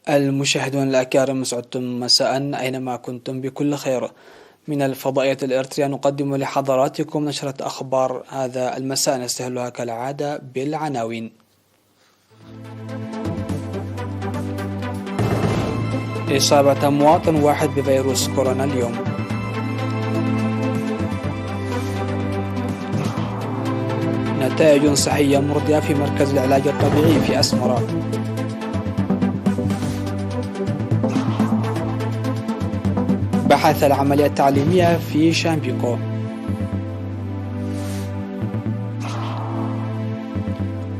المشاهدون الأكارم، مسعدتم مساء أينما كنتم بكل خير. من الفضائية الإريترية نقدم لحضراتكم نشرة أخبار هذا المساء، نستهلها كالعادة بالعناوين. إصابة مواطن واحد بفيروس كورونا اليوم. نتائج صحية مرضية في مركز العلاج الطبيعي في أسمرة. بحث العملية التعليمية في شامبيكو.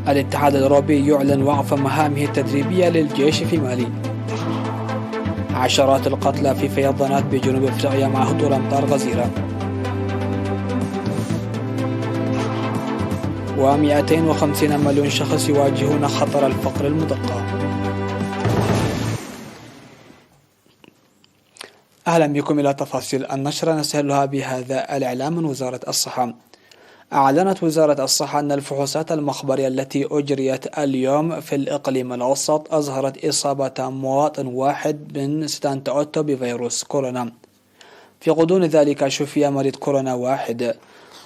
الاتحاد الأوروبي يعلن وقف مهامه التدريبية للجيش في مالي. عشرات القتلى في فيضانات بجنوب افريقيا مع هطول امطار غزيرة. و250 مليون شخص يواجهون خطر الفقر المدقع. أهلا بكم إلى تفاصيل النشرة، نستهلها بهذا الإعلام من وزارة الصحة. أعلنت وزارة الصحة أن الفحوصات المخبرية التي أجريت اليوم في الإقليم الأوسط أظهرت إصابة مواطن واحد من ستانتا أوتو بفيروس كورونا. في غضون ذلك شفي مريض كورونا واحد،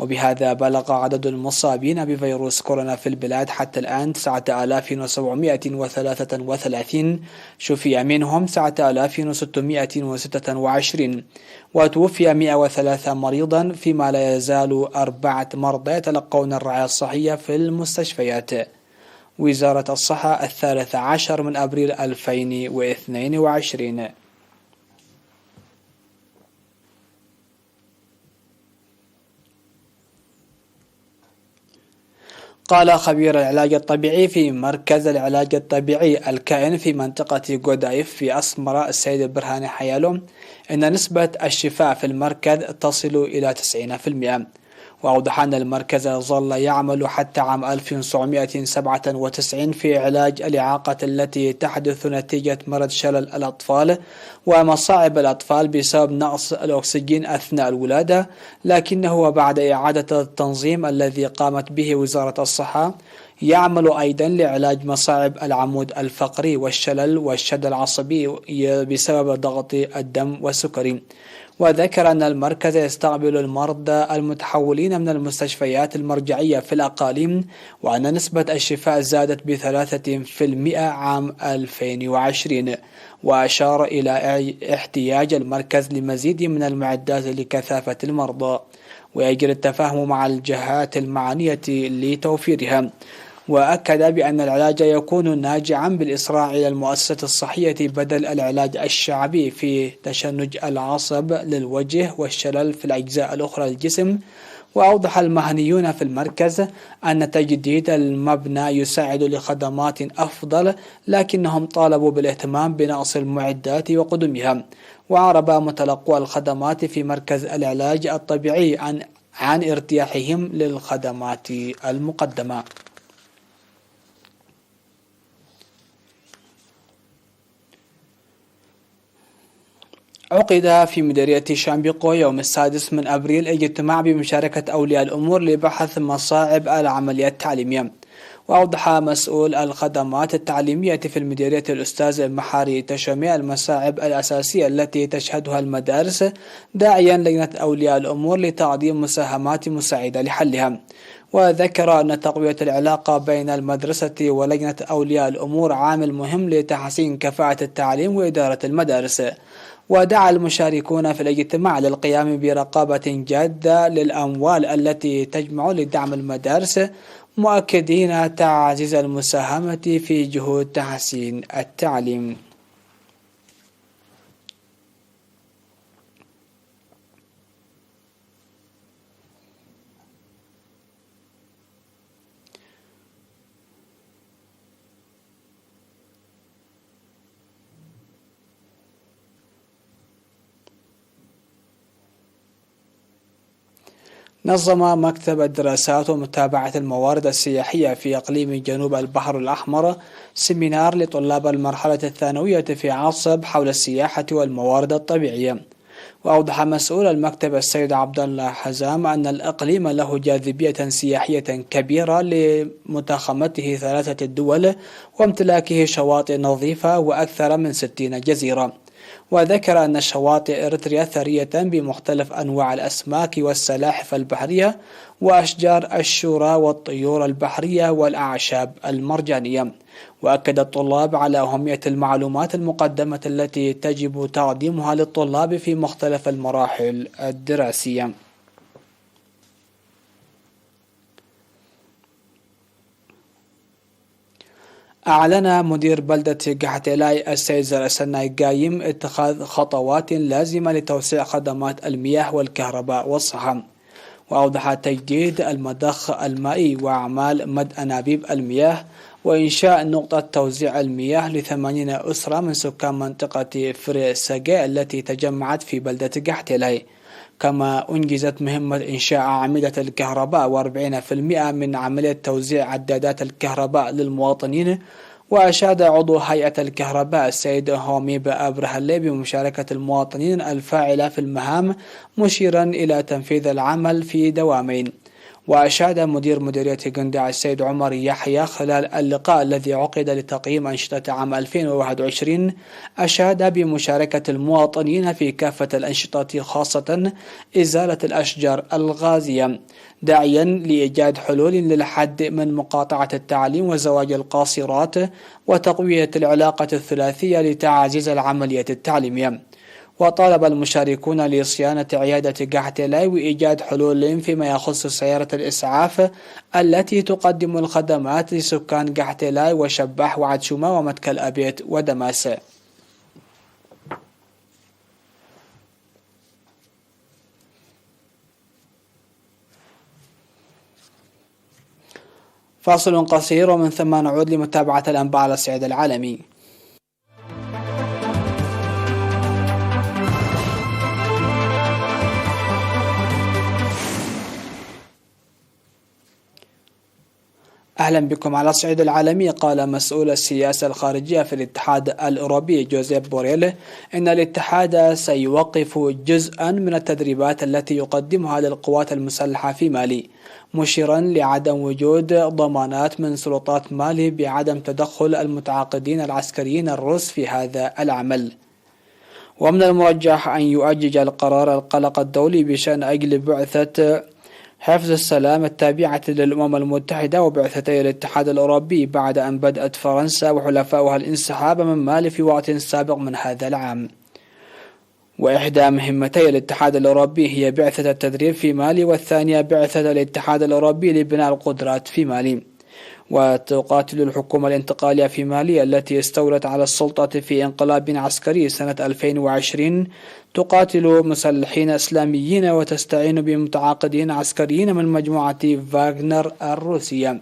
وبهذا بلغ عدد المصابين بفيروس كورونا في البلاد حتى الآن 9733، شفي منهم 9626، وتوفي 103 مريضا، فيما لا يزال 4 مرضى يتلقون الرعاية الصحية في المستشفيات. وزارة الصحة 13 من أبريل 2022. قال خبير العلاج الطبيعي في مركز العلاج الطبيعي الكائن في منطقة غودايف في أسمرة السيد برهان حيالو إن نسبة الشفاء في المركز تصل إلى 90%. وأوضح أن المركز ظل يعمل حتى عام 1997 في علاج الإعاقة التي تحدث نتيجة مرض شلل الأطفال ومصاعب الأطفال بسبب نقص الأكسجين أثناء الولادة، لكنه بعد إعادة التنظيم الذي قامت به وزارة الصحة يعمل أيضا لعلاج مصاعب العمود الفقري والشلل والشد العصبي بسبب ضغط الدم والسكري. وذكر أن المركز يستقبل المرضى المتحولين من المستشفيات المرجعية في الأقاليم، وأن نسبة الشفاء زادت ب3% عام 2020. وأشار إلى احتياج المركز لمزيد من المعدات لكثافة المرضى، ويجري التفاهم مع الجهات المعنية لتوفيرها. وأكد بأن العلاج يكون ناجعا بالإسراع إلى المؤسسة الصحية بدل العلاج الشعبي في تشنج العصب للوجه والشلل في الأجزاء الأخرى للجسم. وأوضح المهنيون في المركز أن تجديد المبنى يساعد لخدمات أفضل، لكنهم طالبوا بالاهتمام بنقص المعدات وقدمها. وعرب متلقو الخدمات في مركز العلاج الطبيعي عن ارتياحهم للخدمات المقدمة. عقد في مديرية شامبيقو يوم 6 من أبريل اجتماع بمشاركة أولياء الأمور لبحث مصاعب العملية التعليمية. وأوضح مسؤول الخدمات التعليمية في المديرية الأستاذ محاري تشمي المصاعب الأساسية التي تشهدها المدارس، داعيا لجنة أولياء الأمور لتقديم مساهمات مساعدة لحلها. وذكر أن تقوية العلاقة بين المدرسة ولجنة أولياء الأمور عامل مهم لتحسين كفاءة التعليم وإدارة المدارس. ودعا المشاركون في الاجتماع للقيام برقابة جادة للأموال التي تجمع لدعم المدارس، مؤكدين تعزيز المساهمة في جهود تحسين التعليم. نظم مكتب الدراسات ومتابعة الموارد السياحية في إقليم جنوب البحر الأحمر سيمينار لطلاب المرحلة الثانوية في عصب حول السياحة والموارد الطبيعية. وأوضح مسؤول المكتب السيد عبد الله حزام أن الإقليم له جاذبية سياحية كبيرة لمتاخمته 3 دول وامتلاكه شواطئ نظيفة وأكثر من 60 جزيرة. وذكر أن شواطئ إريتريا ثرية بمختلف أنواع الأسماك والسلاحف البحرية وأشجار الشورى والطيور البحرية والأعشاب المرجانية. وأكد الطلاب على أهمية المعلومات المقدمة التي تجب تقديمها للطلاب في مختلف المراحل الدراسية. أعلن مدير بلدة قحطيلاي السيد زرسناي قايم اتخاذ خطوات لازمة لتوسيع خدمات المياه والكهرباء والصحة. وأوضح تجديد المضخ المائي وأعمال مد أنابيب المياه وإنشاء نقطة توزيع المياه ل80 أسرة من سكان منطقة فريساقة التي تجمعت في بلدة قحطيلاي. كما أنجزت مهمة إنشاء أعمدة الكهرباء و40% من عملية توزيع عدادات الكهرباء للمواطنين. وأشاد عضو هيئة الكهرباء السيد هوميب أبرهالي بمشاركة المواطنين الفاعلة في المهام، مشيرا إلى تنفيذ العمل في دوامين. وأشاد مدير مديرية قندع السيد عمر يحيى خلال اللقاء الذي عقد لتقييم أنشطة عام 2021 أشاد بمشاركة المواطنين في كافة الأنشطة خاصة إزالة الأشجار الغازية، داعيا لإيجاد حلول للحد من مقاطعة التعليم وزواج القاصرات وتقوية العلاقة الثلاثية لتعزيز العملية التعليمية. وطالب المشاركون لصيانة عيادة قحطيلاي وإيجاد حلول فيما يخص سيارة الإسعاف التي تقدم الخدمات لسكان قحطيلاي وشباح وعدشومة ومتكل الأبيت ودماس. فاصل قصير ومن ثم نعود لمتابعة الأنباء على الصعيد العالمي. أهلا بكم. على الصعيد العالمي، قال مسؤول السياسة الخارجية في الاتحاد الأوروبي جوزيف بوريل إن الاتحاد سيوقف جزءا من التدريبات التي يقدمها للقوات المسلحة في مالي، مشيرا لعدم وجود ضمانات من سلطات مالي بعدم تدخل المتعاقدين العسكريين الروس في هذا العمل. ومن المرجح أن يؤجج القرار القلق الدولي بشأن أجل بعثة حفظ السلام التابعة للأمم المتحدة وبعثتي الاتحاد الأوروبي بعد أن بدأت فرنسا وحلفائها الانسحاب من مالي في وقت سابق من هذا العام. وإحدى مهمتي الاتحاد الأوروبي هي بعثة التدريب في مالي، والثانية بعثة الاتحاد الأوروبي لبناء القدرات في مالي. وتقاتل الحكومة الانتقالية في مالي التي استولت على السلطة في انقلاب عسكري سنة 2020 تقاتل مسلحين إسلاميين وتستعين بمتعاقدين عسكريين من مجموعة فاغنر الروسية.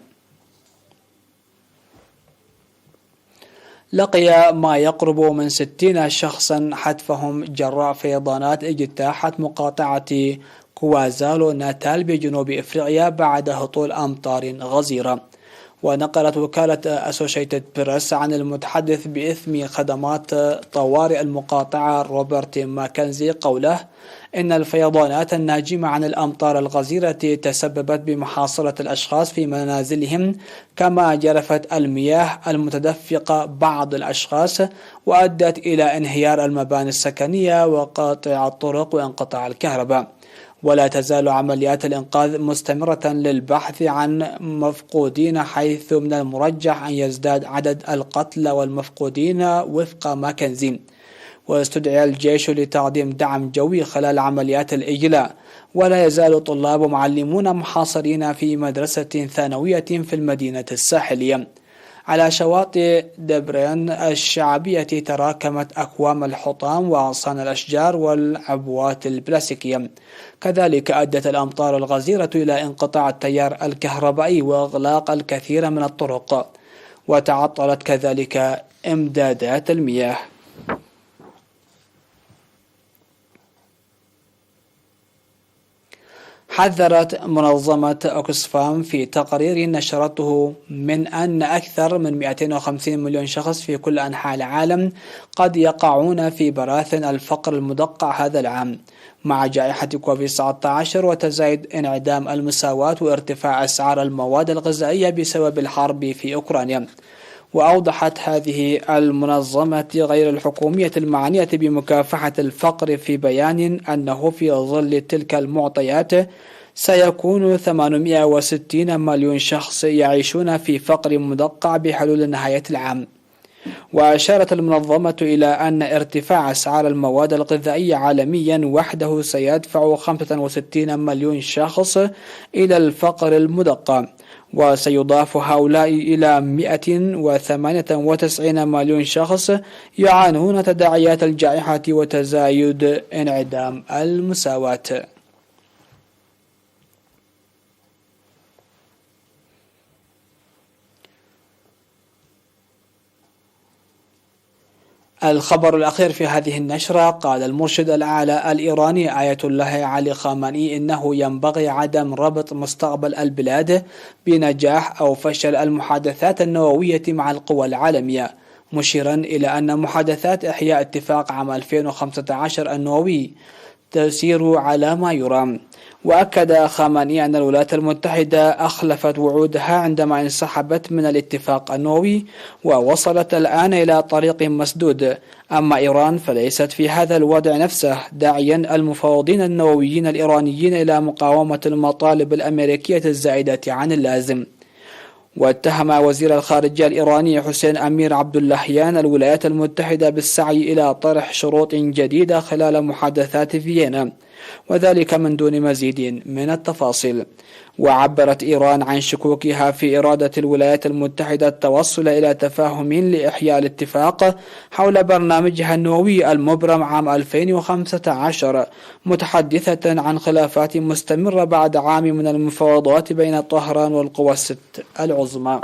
لقي ما يقرب من 60 شخصا حتفهم جراء فيضانات اجتاحت مقاطعة كوازالو ناتال بجنوب إفريقيا بعد هطول أمطار غزيرة. ونقلت وكالة أسوشيتد بريس عن المتحدث باسم خدمات طوارئ المقاطعة روبرت ماكنزي قوله إن الفيضانات الناجمة عن الأمطار الغزيرة تسببت بمحاصرة الأشخاص في منازلهم، كما جرفت المياه المتدفقة بعض الأشخاص وأدت إلى انهيار المباني السكنية وقاطع الطرق وانقطاع الكهرباء. ولا تزال عمليات الإنقاذ مستمرة للبحث عن مفقودين، حيث من المرجح أن يزداد عدد القتلى والمفقودين وفق ماكنزي. واستدعي الجيش لتقديم دعم جوي خلال عمليات الإجلاء. ولا يزال طلاب ومعلمون محاصرين في مدرسة ثانوية في المدينة الساحلية. على شواطئ دبرين الشعبية تراكمت أكوام الحطام وأغصان الأشجار والعبوات البلاستيكية. كذلك أدت الأمطار الغزيرة إلى انقطاع التيار الكهربائي وإغلاق الكثير من الطرق، وتعطلت كذلك إمدادات المياه. حذرت منظمة أوكسفام في تقرير نشرته من أن أكثر من 250 مليون شخص في كل أنحاء العالم قد يقعون في براثن الفقر المدقع هذا العام مع جائحة كوفيد-19 وتزايد انعدام المساواة وارتفاع أسعار المواد الغذائية بسبب الحرب في أوكرانيا. وأوضحت هذه المنظمة غير الحكومية المعنية بمكافحة الفقر في بيان أنه في ظل تلك المعطيات سيكون 860 مليون شخص يعيشون في فقر مدقع بحلول نهاية العام. وأشارت المنظمة إلى أن ارتفاع أسعار المواد الغذائية عالميا وحده سيدفع 65 مليون شخص إلى الفقر المدقع، وسيضاف هؤلاء إلى 198 مليون شخص يعانون تداعيات الجائحة وتزايد انعدام المساواة. الخبر الأخير في هذه النشرة: قال المرشد الأعلى الإيراني آية الله علي خامنئي إنه ينبغي عدم ربط مستقبل البلاد بنجاح أو فشل المحادثات النووية مع القوى العالمية، مشيرا إلى أن محادثات إحياء اتفاق عام 2015 النووي تسير على ما يرام. وأكد خامنئي أن الولايات المتحدة أخلفت وعودها عندما انسحبت من الاتفاق النووي ووصلت الآن إلى طريق مسدود، أما إيران فليست في هذا الوضع نفسه، داعيا المفاوضين النوويين الإيرانيين إلى مقاومة المطالب الأمريكية الزائدة عن اللازم. واتهم وزير الخارجية الإيراني حسين أمير عبد اللهيان الولايات المتحدة بالسعي إلى طرح شروط جديدة خلال محادثات فيينا، وذلك من دون مزيد من التفاصيل. وعبرت إيران عن شكوكها في إرادة الولايات المتحدة التوصل إلى تفاهم لإحياء الاتفاق حول برنامجها النووي المبرم عام 2015، متحدثة عن خلافات مستمرة بعد عام من المفاوضات بين طهران والقوى الست العظمى.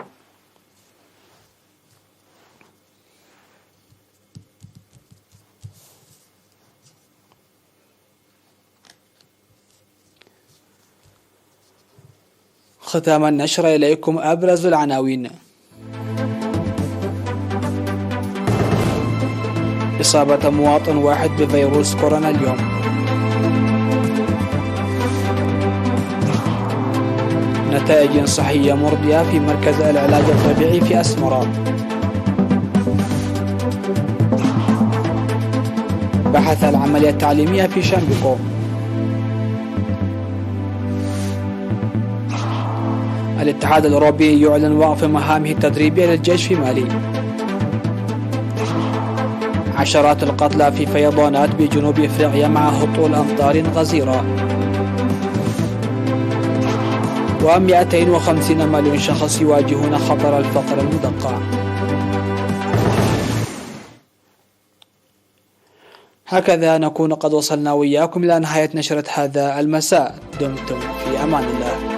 ختام النشر إليكم أبرز العناوين: إصابة مواطن واحد بفيروس كورونا اليوم. نتائج صحية مرضية في مركز العلاج الطبيعي في أسمرة. بحث العملية التعليمية في شامبيكو. الاتحاد الأوروبي يعلن وقف مهامه التدريبية للجيش في مالي. عشرات القتلى في فيضانات بجنوب افريقيا مع هطول أمطار غزيرة. و250 مليون شخص يواجهون خطر الفقر المدقع. هكذا نكون قد وصلنا وإياكم إلى نهاية نشرة هذا المساء. دمتم في أمان الله.